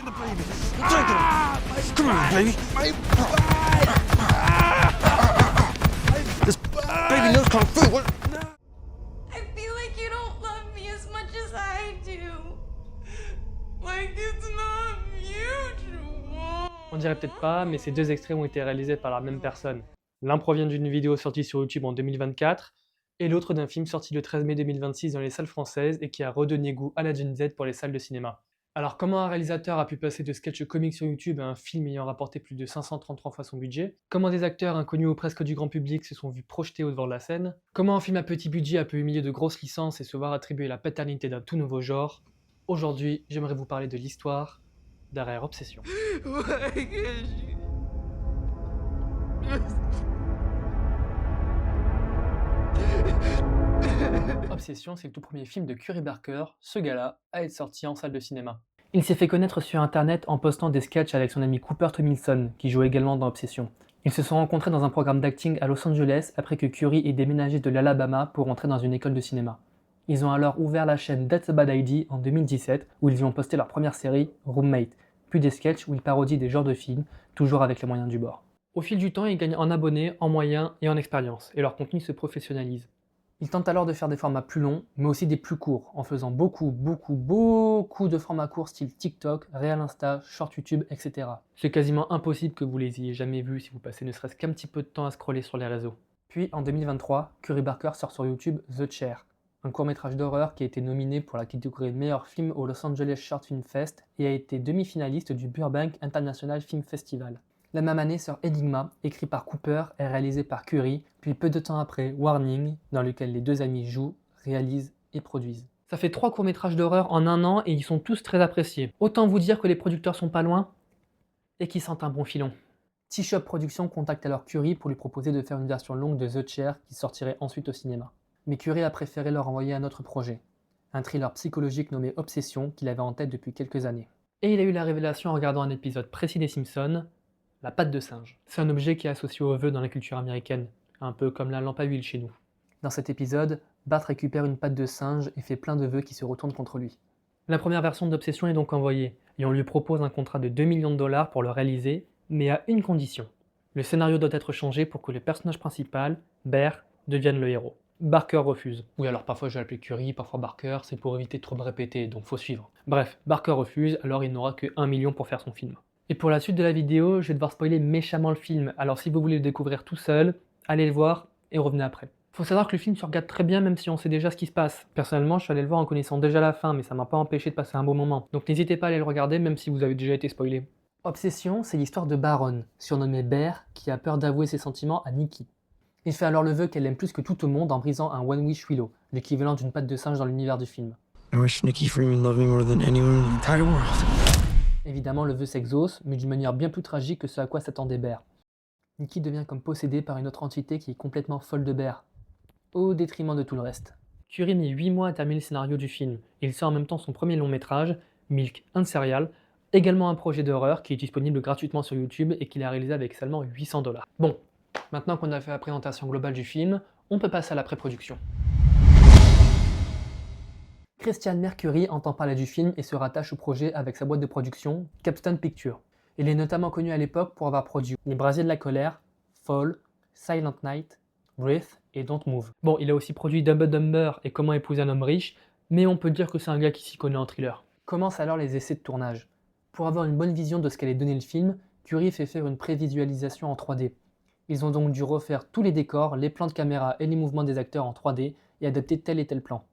gonna baby. Take it. Come on, baby. This baby knows kung fu. What? I feel like you don't love me as much as I do. Like it's not mutual. On dirait peut-être pas, mais ces deux extraits ont été réalisés par la même personne. L'un provient d'une vidéo sortie sur YouTube en 2024, et l'autre d'un film sorti le 13 mai 2026 dans les salles françaises et qui a redonné goût à la Gen Z pour les salles de cinéma. Alors comment un réalisateur a pu passer de sketchs comiques sur YouTube à un film ayant rapporté plus de 533 fois son budget? Comment des acteurs inconnus ou presque du grand public se sont vus projetés au devant de la scène? Comment un film à petit budget a pu humilier de grosses licences et se voir attribuer la paternité d'un tout nouveau genre? Aujourd'hui, j'aimerais vous parler de l'histoire d'Arrêt Obsession. Obsession, c'est le tout premier film de Curry Barker, ce gars-là, à être sorti en salle de cinéma. Il s'est fait connaître sur internet en postant des sketchs avec son ami Cooper Tomlinson, qui jouait également dans Obsession. Ils se sont rencontrés dans un programme d'acting à Los Angeles après que Curry ait déménagé de l'Alabama pour entrer dans une école de cinéma. Ils ont alors ouvert la chaîne That's a Bad Idea en 2017, où ils y ont posté leur première série, Roommate, puis des sketchs où ils parodient des genres de films, toujours avec les moyens du bord. Au fil du temps, ils gagnent en abonnés, en moyens et en expérience, et leur contenu se professionnalise. Ils tentent alors de faire des formats plus longs, mais aussi des plus courts, en faisant beaucoup de formats courts style TikTok, Reel Insta, Short YouTube, etc. C'est quasiment impossible que vous les ayez jamais vus si vous passez ne serait-ce qu'un petit peu de temps à scroller sur les réseaux. Puis en 2023, Curry Barker sort sur YouTube The Chair, un court-métrage d'horreur qui a été nominé pour la catégorie meilleur film au Los Angeles Short Film Fest et a été demi-finaliste du Burbank International Film Festival. La même année sort Enigma, écrit par Cooper et réalisé par Curry, puis peu de temps après Warning, dans lequel les deux amis jouent, réalisent et produisent. Ça fait 3 courts-métrages d'horreur en un an et ils sont tous très appréciés. Autant vous dire que les producteurs sont pas loin et qu'ils sentent un bon filon. T-Shop Productions contacte alors Curry pour lui proposer de faire une version longue de The Chair qui sortirait ensuite au cinéma. Mais Curry a préféré leur envoyer un autre projet, un thriller psychologique nommé Obsession qu'il avait en tête depuis quelques années. Et il a eu la révélation en regardant un épisode précis des Simpsons, la patte de singe. C'est un objet qui est associé aux vœux dans la culture américaine, un peu comme la lampe à huile chez nous. Dans cet épisode, Bart récupère une patte de singe et fait plein de vœux qui se retournent contre lui. La première version d'Obsession est donc envoyée, et on lui propose un contrat de 2 millions de dollars pour le réaliser, mais à une condition. Le scénario doit être changé pour que le personnage principal, Bear, devienne le héros. Barker refuse. Oui, alors parfois je vais l'appeler Curry, parfois Barker, c'est pour éviter de trop me répéter, donc faut suivre. Bref, Barker refuse, alors il n'aura que 1 million pour faire son film. Et pour la suite de la vidéo, je vais devoir spoiler méchamment le film, alors si vous voulez le découvrir tout seul, allez le voir et revenez après. Faut savoir que le film se regarde très bien même si on sait déjà ce qui se passe. Personnellement, je suis allé le voir en connaissant déjà la fin, mais ça m'a pas empêché de passer un bon moment. Donc n'hésitez pas à aller le regarder même si vous avez déjà été spoilé. Obsession, c'est l'histoire de Baron, surnommé Bear, qui a peur d'avouer ses sentiments à Nikki. Il fait alors le vœu qu'elle l'aime plus que tout au monde en brisant un One Wish Willow, l'équivalent d'une patte de singe dans l'univers du film. I wish Nikki Freeman loved me more than anyone in the entire world. Évidemment, le vœu s'exauce, mais d'une manière bien plus tragique que ce à quoi s'attendait Bear. Nikki devient comme possédée par une autre entité qui est complètement folle de Bear, au détriment de tout le reste. Curry met 8 mois à terminer le scénario du film, et il sort en même temps son premier long métrage, Milk and Cereal, également un projet d'horreur qui est disponible gratuitement sur YouTube et qu'il a réalisé avec seulement 800 $. Bon, maintenant qu'on a fait la présentation globale du film, on peut passer à la pré-production. Christian Mercury entend parler du film et se rattache au projet avec sa boîte de production, Capstone Pictures. Il est notamment connu à l'époque pour avoir produit Les Brasiers de la Colère, Fall, Silent Night, Breath et Don't Move. Bon, il a aussi produit Dumb and Dumber et Comment épouser un homme riche, mais on peut dire que c'est un gars qui s'y connaît en thriller. Commencent alors les essais de tournage. Pour avoir une bonne vision de ce qu'allait donner le film, Curry fait faire une prévisualisation en 3D. Ils ont donc dû refaire tous les décors, les plans de caméra et les mouvements des acteurs en 3D et adapter tel et tel plan.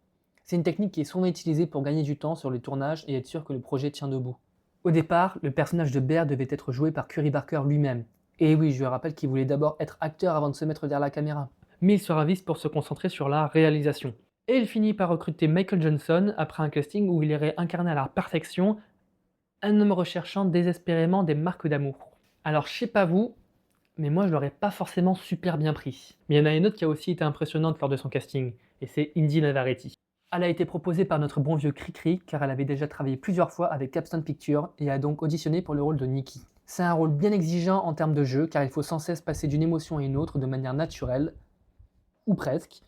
C'est une technique qui est souvent utilisée pour gagner du temps sur les tournages et être sûr que le projet tient debout. Au départ, le personnage de Bear devait être joué par Curry Barker lui-même. Et oui, je lui rappelle qu'il voulait d'abord être acteur avant de se mettre derrière la caméra. Mais il se ravise pour se concentrer sur la réalisation. Et il finit par recruter Michael Johnson après un casting où il irait incarner à la perfection un homme recherchant désespérément des marques d'amour. Alors je sais pas vous, mais moi je l'aurais pas forcément super bien pris. Mais il y en a une autre qui a aussi été impressionnante lors de son casting, et c'est Indy Navarrete. Elle a été proposée par notre bon vieux Cricri car elle avait déjà travaillé plusieurs fois avec Capstone Pictures et a donc auditionné pour le rôle de Nikki. C'est un rôle bien exigeant en termes de jeu car il faut sans cesse passer d'une émotion à une autre de manière naturelle, ou presque,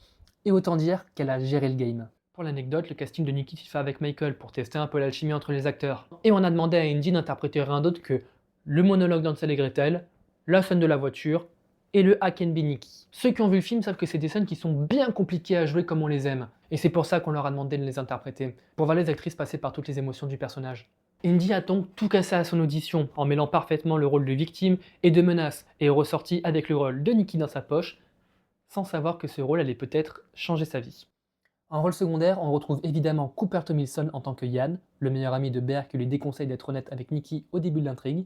et autant dire qu'elle a géré le game. Pour l'anecdote, le casting de Nikki s'y fait avec Michael pour tester un peu l'alchimie entre les acteurs. Et on a demandé à Indy d'interpréter rien d'autre que le monologue d'Hansel et Gretel, la scène de la voiture et le I Can Be Nikki. Ceux qui ont vu le film savent que c'est des scènes qui sont bien compliquées à jouer comme on les aime. Et c'est pour ça qu'on leur a demandé de les interpréter, pour voir les actrices passer par toutes les émotions du personnage. Indy a donc tout cassé à son audition, en mêlant parfaitement le rôle de victime et de menace, et est ressorti avec le rôle de Nikki dans sa poche, sans savoir que ce rôle allait peut-être changer sa vie. En rôle secondaire, on retrouve évidemment Cooper Tomilson en tant que Ian, le meilleur ami de Bear qui lui déconseille d'être honnête avec Nikki au début de l'intrigue,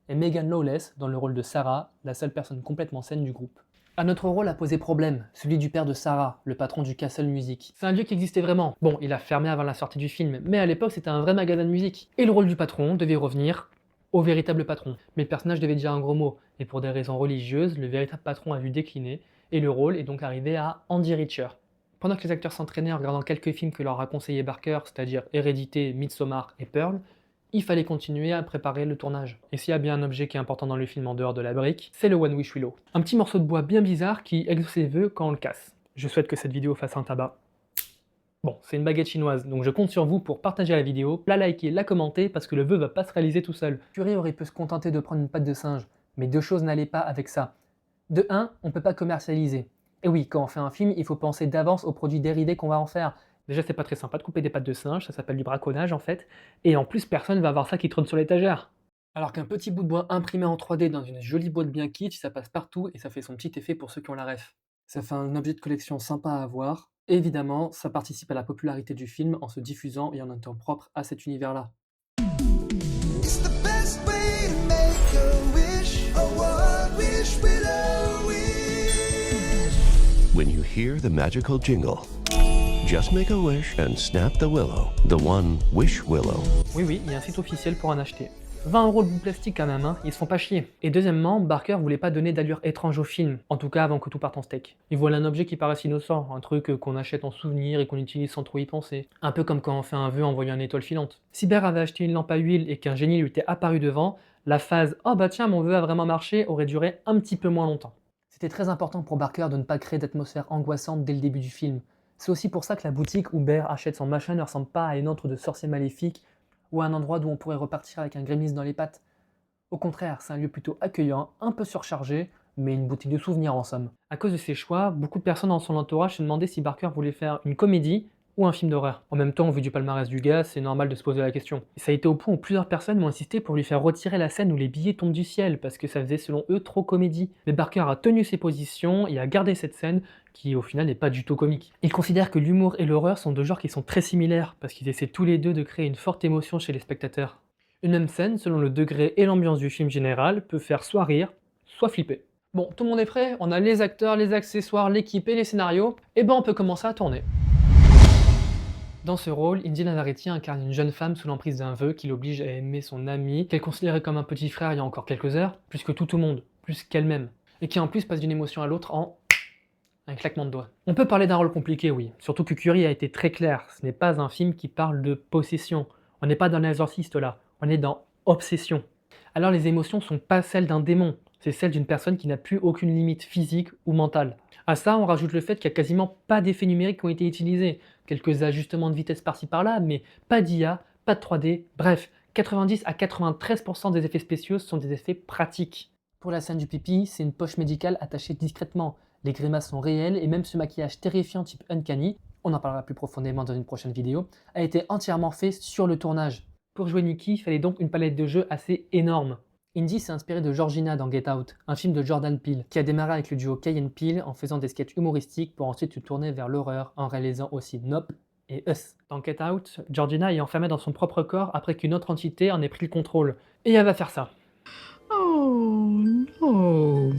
et Megan Lawless dans le rôle de Sarah, la seule personne complètement saine du groupe. Un autre rôle a posé problème, celui du père de Sarah, le patron du Castle Music. C'est un lieu qui existait vraiment. Bon, il a fermé avant la sortie du film, mais à l'époque c'était un vrai magasin de musique. Et le rôle du patron devait revenir au véritable patron. Mais le personnage devait dire un gros mot, et pour des raisons religieuses, le véritable patron a vu décliner, et le rôle est donc arrivé à Andy Richter. Pendant que les acteurs s'entraînaient en regardant quelques films que leur a conseillé Barker, c'est-à-dire Hérédité, Midsommar et Pearl, il fallait continuer à préparer le tournage. Et s'il y a bien un objet qui est important dans le film en dehors de la brique, c'est le One Wish Willow. Un petit morceau de bois bien bizarre qui exauce ses vœux quand on le casse. Je souhaite que cette vidéo fasse un tabac. Bon, c'est une baguette chinoise, donc je compte sur vous pour partager la vidéo, la liker, la commenter, parce que le vœu va pas se réaliser tout seul. Curie aurait pu se contenter de prendre une patte de singe, mais deux choses n'allaient pas avec ça. De 1, on peut pas commercialiser. Et oui, quand on fait un film, il faut penser d'avance aux produits dérivés qu'on va en faire. Déjà, c'est pas très sympa de couper des pattes de singe, ça s'appelle du braconnage en fait. Et en plus, personne va avoir ça qui trône sur l'étagère. Alors qu'un petit bout de bois imprimé en 3D dans une jolie boîte bien kitsch, ça passe partout et ça fait son petit effet pour ceux qui ont la ref. Ça fait un objet de collection sympa à avoir. Et évidemment, ça participe à la popularité du film en se diffusant et en étant propre à cet univers-là. It's the best way to make a wish, a one wish willow wish. When you hear the magical jingle, just make a wish and snap the willow, the one wish willow. Oui, il y a un site officiel pour en acheter. 20 € le bout de plastique quand même, hein, ils se font pas chier. Et deuxièmement, Barker voulait pas donner d'allure étrange au film, en tout cas avant que tout parte en steak. Il voulait un objet qui paraisse innocent, un truc qu'on achète en souvenir et qu'on utilise sans trop y penser. Un peu comme quand on fait un vœu en voyant une étoile filante. Si Bear avait acheté une lampe à huile et qu'un génie lui était apparu devant, la phase « Oh bah tiens, mon vœu a vraiment marché » aurait duré un petit peu moins longtemps. C'était très important pour Barker de ne pas créer d'atmosphère angoissante dès le début du film. C'est aussi pour ça que la boutique où Bear achète son machin ne ressemble pas à une antre de sorcier maléfique ou à un endroit d'où on pourrait repartir avec un gremlins dans les pattes. Au contraire, c'est un lieu plutôt accueillant, un peu surchargé, mais une boutique de souvenirs en somme. À cause de ces choix, beaucoup de personnes dans son entourage se demandaient si Barker voulait faire une comédie ou un film d'horreur. En même temps, vu du palmarès du gars, c'est normal de se poser la question. Et ça a été au point où plusieurs personnes m'ont insisté pour lui faire retirer la scène où les billets tombent du ciel, parce que ça faisait selon eux trop comédie. Mais Barker a tenu ses positions et a gardé cette scène, qui au final n'est pas du tout comique. Il considère que l'humour et l'horreur sont deux genres qui sont très similaires, parce qu'ils essaient tous les deux de créer une forte émotion chez les spectateurs. Une même scène, selon le degré et l'ambiance du film général, peut faire soit rire, soit flipper. Bon, tout le monde est prêt? On a les acteurs, les accessoires, l'équipe et les scénarios. Et ben on peut commencer à tourner. Dans ce rôle, Indy Navarrete incarne une jeune femme sous l'emprise d'un vœu qui l'oblige à aimer son ami, qu'elle considérait comme un petit frère il y a encore quelques heures, plus que tout au monde, plus qu'elle-même, et qui en plus passe d'une émotion à l'autre en un claquement de doigts. On peut parler d'un rôle compliqué, oui, surtout que Curie a été très clair, ce n'est pas un film qui parle de possession, on n'est pas dans l'exorciste là, on est dans obsession. Alors les émotions sont pas celles d'un démon, c'est celles d'une personne qui n'a plus aucune limite physique ou mentale. À ça, on rajoute le fait qu'il n'y a quasiment pas d'effets numériques qui ont été utilisés, quelques ajustements de vitesse par-ci par-là, mais pas d'IA, pas de 3D, bref, 90 à 93% des effets spéciaux sont des effets pratiques. Pour la scène du pipi, c'est une poche médicale attachée discrètement, les grimaces sont réelles et même ce maquillage terrifiant type Uncanny, on en parlera plus profondément dans une prochaine vidéo, a été entièrement fait sur le tournage. Pour jouer Nikki, il fallait donc une palette de jeux assez énorme. Indy s'est inspiré de Georgina dans Get Out, un film de Jordan Peele, qui a démarré avec le duo Key & Peele en faisant des sketchs humoristiques pour ensuite se tourner vers l'horreur en réalisant aussi Nope et Us. Dans Get Out, Georgina est enfermée dans son propre corps après qu'une autre entité en ait pris le contrôle. Et elle va faire ça. Oh, no.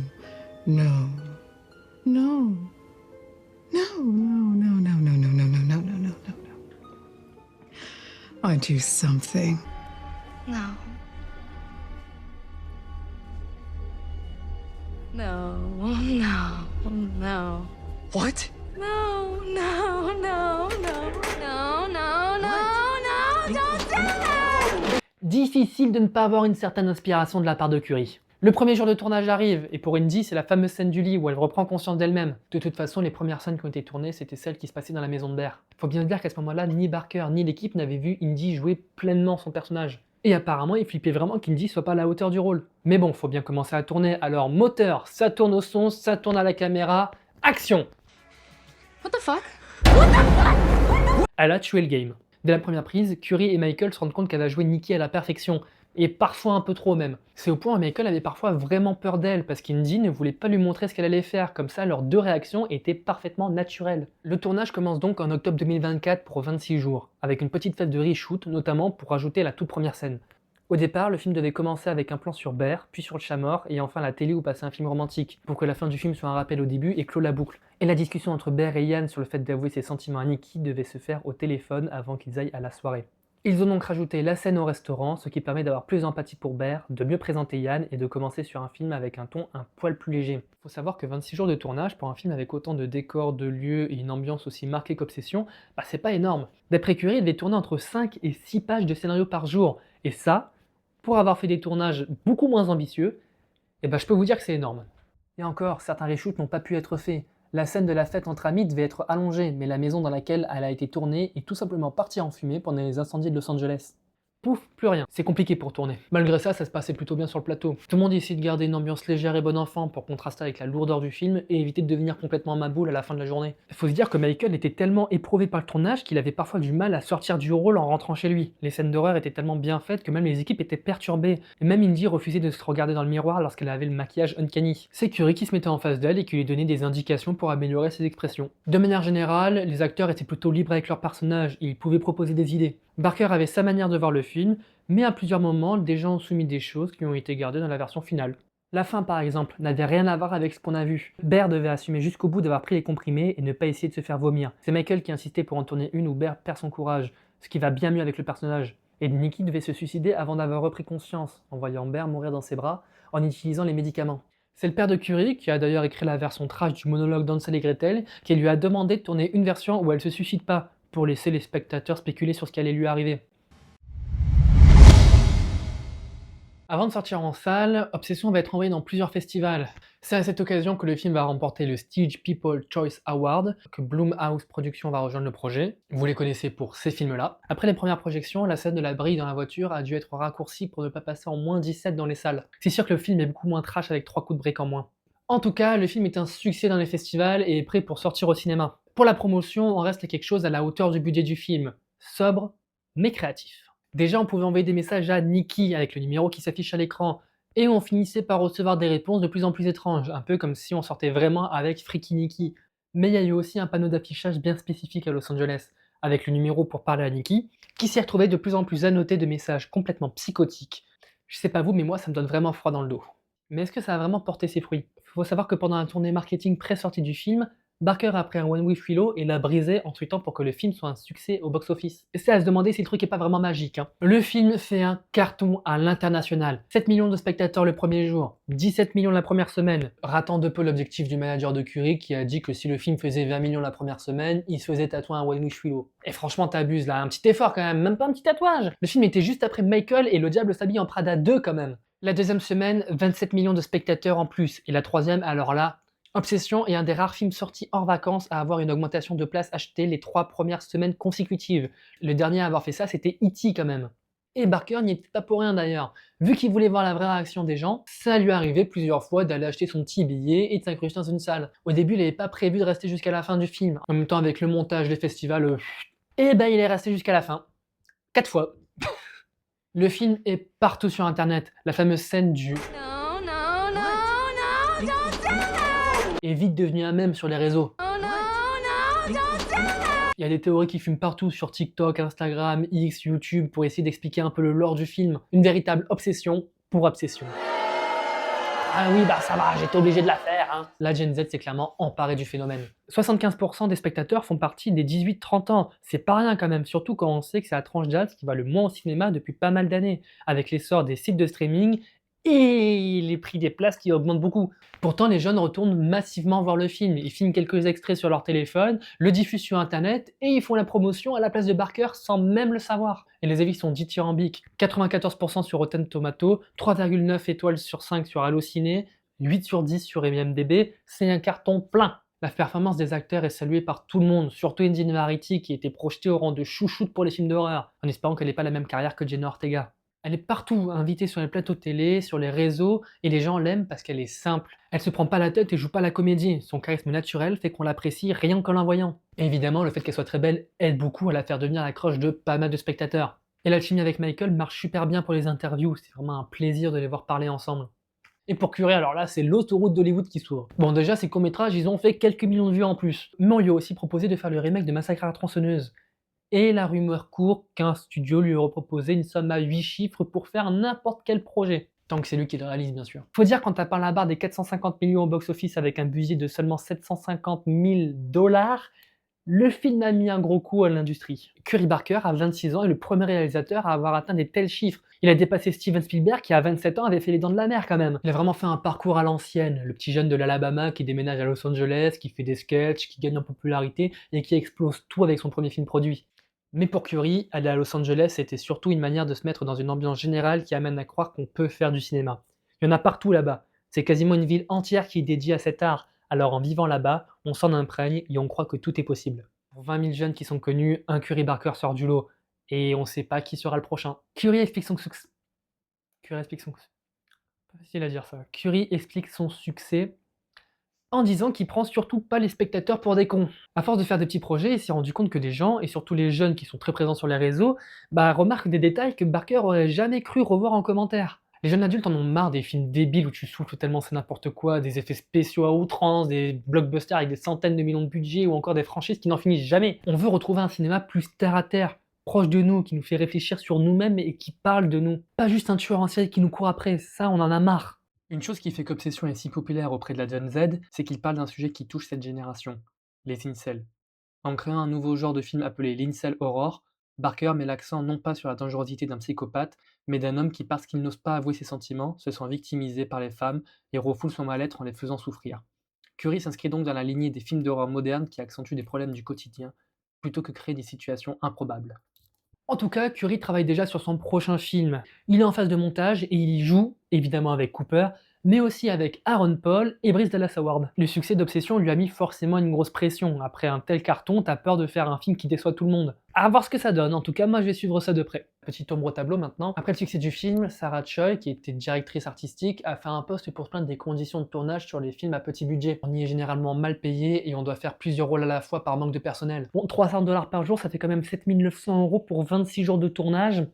No. No. No, no, no, no, no, no, no, no, no, no, no, no. I do something. No. No, no, no. What? No, no, no, no, no, no, no, don't do that! Difficile de ne pas avoir une certaine inspiration de la part de Curie. Le premier jour de tournage arrive, et pour Indy, c'est la fameuse scène du lit où elle reprend conscience d'elle-même. De toute façon, les premières scènes qui ont été tournées, c'était celles qui se passaient dans la maison de Bear. Faut bien se dire qu'à ce moment-là, ni Barker ni l'équipe n'avaient vu Indy jouer pleinement son personnage. Et apparemment, ils flippaient vraiment qu'Indy soit pas à la hauteur du rôle. Mais bon, faut bien commencer à tourner, alors moteur, ça tourne au son, ça tourne à la caméra, action! What the fuck? Elle a tué le game. Dès la première prise, Curie et Michael se rendent compte qu'elle a joué Nikki à la perfection, et parfois un peu trop même. C'est au point où Michael avait parfois vraiment peur d'elle, parce qu'Indy ne voulait pas lui montrer ce qu'elle allait faire, comme ça leurs deux réactions étaient parfaitement naturelles. Le tournage commence donc en octobre 2024 pour 26 jours, avec une petite fête de reshoot, notamment pour rajouter la toute première scène. Au départ, le film devait commencer avec un plan sur Bear, puis sur le chat mort, et enfin la télé où passer un film romantique, pour que la fin du film soit un rappel au début et clôt la boucle. Et la discussion entre Bear et Ian sur le fait d'avouer ses sentiments à Nikki devait se faire au téléphone avant qu'ils aillent à la soirée. Ils ont donc rajouté la scène au restaurant, ce qui permet d'avoir plus d'empathie pour Bear, de mieux présenter Ian et de commencer sur un film avec un ton un poil plus léger. Faut savoir que 26 jours de tournage pour un film avec autant de décors, de lieux et une ambiance aussi marquée qu'Obsession, c'est pas énorme. D'après Curie, il devait tourner entre 5 et 6 pages de scénario par jour, et ça, pour avoir fait des tournages beaucoup moins ambitieux, je peux vous dire que c'est énorme. Et encore, certains reshoots n'ont pas pu être faits. La scène de la fête entre amis devait être allongée, mais la maison dans laquelle elle a été tournée est tout simplement partie en fumée pendant les incendies de Los Angeles. Pouf, plus rien. C'est compliqué pour tourner. Malgré ça, ça se passait plutôt bien sur le plateau. Tout le monde essayait de garder une ambiance légère et bon enfant pour contraster avec la lourdeur du film et éviter de devenir complètement maboule à la fin de la journée. Il faut se dire que Michael était tellement éprouvé par le tournage qu'il avait parfois du mal à sortir du rôle en rentrant chez lui. Les scènes d'horreur étaient tellement bien faites que même les équipes étaient perturbées. Et même Indy refusait de se regarder dans le miroir lorsqu'elle avait le maquillage uncanny. C'est Curie qui se mettait en face d'elle et qui lui donnait des indications pour améliorer ses expressions. De manière générale, les acteurs étaient plutôt libres avec leur personnage et ils pouvaient proposer des idées. Barker avait sa manière de voir le film, mais à plusieurs moments, des gens ont soumis des choses qui ont été gardées dans la version finale. La fin, par exemple, n'avait rien à voir avec ce qu'on a vu. Bear devait assumer jusqu'au bout d'avoir pris les comprimés et ne pas essayer de se faire vomir. C'est Michael qui insistait pour en tourner une où Bear perd son courage, ce qui va bien mieux avec le personnage. Et Nikki devait se suicider avant d'avoir repris conscience, en voyant Bear mourir dans ses bras, en utilisant les médicaments. C'est le père de Curie, qui a d'ailleurs écrit la version trash du monologue d'Hansel et Gretel, qui lui a demandé de tourner une version où elle se suicide pas, pour laisser les spectateurs spéculer sur ce qui allait lui arriver. Avant de sortir en salle, Obsession va être envoyé dans plusieurs festivals. C'est à cette occasion que le film va remporter le Stage People Choice Award, que Blumhouse Productions va rejoindre le projet. Vous les connaissez pour ces films-là. Après les premières projections, la scène de la brille dans la voiture a dû être raccourcie pour ne pas passer en moins 17 dans les salles. C'est sûr que le film est beaucoup moins trash avec 3 coups de break en moins. En tout cas, le film est un succès dans les festivals et est prêt pour sortir au cinéma. Pour la promotion, on reste à quelque chose à la hauteur du budget du film. Sobre, mais créatif. Déjà, on pouvait envoyer des messages à Nikki avec le numéro qui s'affiche à l'écran, et on finissait par recevoir des réponses de plus en plus étranges, un peu comme si on sortait vraiment avec Freaky Nikki. Mais il y a eu aussi un panneau d'affichage bien spécifique à Los Angeles, avec le numéro pour parler à Nikki, qui s'y retrouvait de plus en plus annoté de messages complètement psychotiques. Je sais pas vous, mais moi ça me donne vraiment froid dans le dos. Mais est-ce que ça a vraiment porté ses fruits? Faut savoir que pendant la tournée marketing pré-sortie du film, Barker a pris un One Wish Willow et l'a brisé en tweetant pour que le film soit un succès au box-office. Et c'est à se demander si le truc est pas vraiment magique. Le film fait un carton à l'international. 7 millions de spectateurs le premier jour, 17 millions la première semaine, ratant de peu l'objectif du manager de Curie qui a dit que si le film faisait 20 millions la première semaine, il se faisait tatouer un One Wish Willow. Et franchement t'abuses là, un petit effort quand même pas un petit tatouage. Le film était juste après Michael et Le Diable s'habille en Prada 2 quand même. La deuxième semaine, 27 millions de spectateurs en plus. Et la troisième, alors là, Obsession est un des rares films sortis hors vacances à avoir une augmentation de places achetées les 3 premières semaines consécutives. Le dernier à avoir fait ça, c'était E.T. quand même. Et Barker n'y était pas pour rien d'ailleurs. Vu qu'il voulait voir la vraie réaction des gens, ça lui arrivait plusieurs fois d'aller acheter son petit billet et de s'incruster dans une salle. Au début, il n'avait pas prévu de rester jusqu'à la fin du film. En même temps, avec le montage des festivals, il est resté jusqu'à la fin. 4 fois. Le film est partout sur internet. La fameuse scène du No, no, no, no, don't do that! est vite devenue un mème sur les réseaux. Oh no, no, don't do that! Il y a des théories qui fument partout sur TikTok, Instagram, X, YouTube pour essayer d'expliquer un peu le lore du film. Une véritable obsession pour obsession. Ah oui, ça va, j'étais obligé de la faire, hein. La Gen Z s'est clairement emparée du phénomène. 75% des spectateurs font partie des 18-30 ans. C'est pas rien quand même, surtout quand on sait que c'est la tranche d'âge qui va le moins au cinéma depuis pas mal d'années, avec l'essor des sites de streaming et les prix des places qui augmentent beaucoup. Pourtant, les jeunes retournent massivement voir le film. Ils filment quelques extraits sur leur téléphone, le diffusent sur internet et ils font la promotion à la place de Barker sans même le savoir. Et les avis sont dithyrambiques. 94% sur Rotten Tomatoes, 3,9 étoiles sur 5 sur Allociné, 8 sur 10 sur IMDb, c'est un carton plein. La performance des acteurs est saluée par tout le monde, surtout Indy Verity qui était projetée au rang de chouchoute pour les films d'horreur, en espérant qu'elle n'ait pas la même carrière que Jenna Ortega. Elle est partout, invitée sur les plateaux télé, sur les réseaux, et les gens l'aiment parce qu'elle est simple. Elle se prend pas la tête et joue pas la comédie. Son charisme naturel fait qu'on l'apprécie rien qu'en la voyant. Et évidemment, le fait qu'elle soit très belle aide beaucoup à la faire devenir la crush de pas mal de spectateurs. Et l'alchimie avec Michael marche super bien pour les interviews, c'est vraiment un plaisir de les voir parler ensemble. Et pour Curie, alors là, c'est l'autoroute d'Hollywood qui s'ouvre. Bon, déjà, ces courts-métrages, ils ont fait quelques millions de vues en plus. Mais on lui a aussi proposé de faire le remake de Massacre à la tronçonneuse. Et la rumeur court qu'un studio lui aurait proposé une somme à 8 chiffres pour faire n'importe quel projet. Tant que c'est lui qui le réalise, bien sûr. Faut dire, quand t'as pas la barre des 450 millions au box-office avec un budget de seulement 750 000 $, le film a mis un gros coup à l'industrie. Curry Barker a 26 ans et le premier réalisateur à avoir atteint des tels chiffres. Il a dépassé Steven Spielberg qui à 27 ans avait fait Les Dents de la Mer quand même. Il a vraiment fait un parcours à l'ancienne, le petit jeune de l'Alabama qui déménage à Los Angeles, qui fait des sketchs, qui gagne en popularité et qui explose tout avec son premier film produit. Mais pour Curry, aller à Los Angeles c'était surtout une manière de se mettre dans une ambiance générale qui amène à croire qu'on peut faire du cinéma. Il y en a partout là-bas. C'est quasiment une ville entière qui est dédiée à cet art. Alors en vivant là-bas, on s'en imprègne et on croit que tout est possible. Pour 20 000 jeunes qui sont connus, un Curry Barker sort du lot. Et on sait pas qui sera le prochain. Curry explique son succès. Pas facile à dire ça. Curry explique son succès en disant qu'il prend surtout pas les spectateurs pour des cons. À force de faire des petits projets, il s'est rendu compte que des gens, et surtout les jeunes qui sont très présents sur les réseaux, remarquent des détails que Barker aurait jamais cru revoir en commentaire. Les jeunes adultes en ont marre des films débiles où tu souffles tellement c'est n'importe quoi, des effets spéciaux à outrance, des blockbusters avec des centaines de millions de budget ou encore des franchises qui n'en finissent jamais. On veut retrouver un cinéma plus terre à terre, proche de nous, qui nous fait réfléchir sur nous-mêmes et qui parle de nous. Pas juste un tueur en série qui nous court après, ça on en a marre. Une chose qui fait qu'Obsession est si populaire auprès de la Gen Z, c'est qu'il parle d'un sujet qui touche cette génération, les incels. En créant un nouveau genre de film appelé l'incel horror, Barker met l'accent non pas sur la dangerosité d'un psychopathe, mais d'un homme qui, parce qu'il n'ose pas avouer ses sentiments, se sent victimisé par les femmes et refoule son mal-être en les faisant souffrir. Curry s'inscrit donc dans la lignée des films d'horreur modernes qui accentuent des problèmes du quotidien, plutôt que créer des situations improbables. En tout cas, Curry travaille déjà sur son prochain film. Il est en phase de montage et il y joue, évidemment avec Cooper, mais aussi avec Aaron Paul et Bryce Dallas Howard. Le succès d'Obsession lui a mis forcément une grosse pression. Après un tel carton, t'as peur de faire un film qui déçoit tout le monde. À voir ce que ça donne, en tout cas moi je vais suivre ça de près. Petit ombre au tableau maintenant. Après le succès du film, Sarah Choi, qui était directrice artistique, a fait un post pour se plaindre des conditions de tournage sur les films à petit budget. On y est généralement mal payé et on doit faire plusieurs rôles à la fois par manque de personnel. Bon, 300 $ par jour, ça fait quand même 7 900 € pour 26 jours de tournage.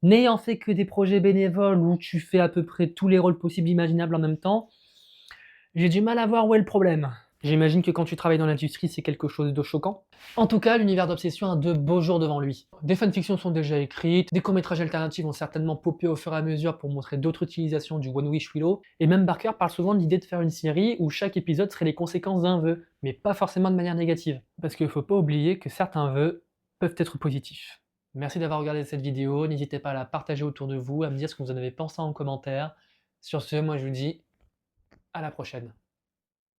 N'ayant fait que des projets bénévoles où tu fais à peu près tous les rôles possibles imaginables en même temps, j'ai du mal à voir où est le problème. J'imagine que quand tu travailles dans l'industrie, c'est quelque chose de choquant. En tout cas, l'univers d'Obsession a de beaux jours devant lui. Des fanfictions sont déjà écrites, des courts-métrages alternatifs vont certainement popper au fur et à mesure pour montrer d'autres utilisations du One Wish Willow, et même Barker parle souvent de l'idée de faire une série où chaque épisode serait les conséquences d'un vœu, mais pas forcément de manière négative. Parce qu'il faut pas oublier que certains vœux peuvent être positifs. Merci d'avoir regardé cette vidéo, n'hésitez pas à la partager autour de vous, à me dire ce que vous en avez pensé en commentaire. Sur ce, moi je vous dis à la prochaine.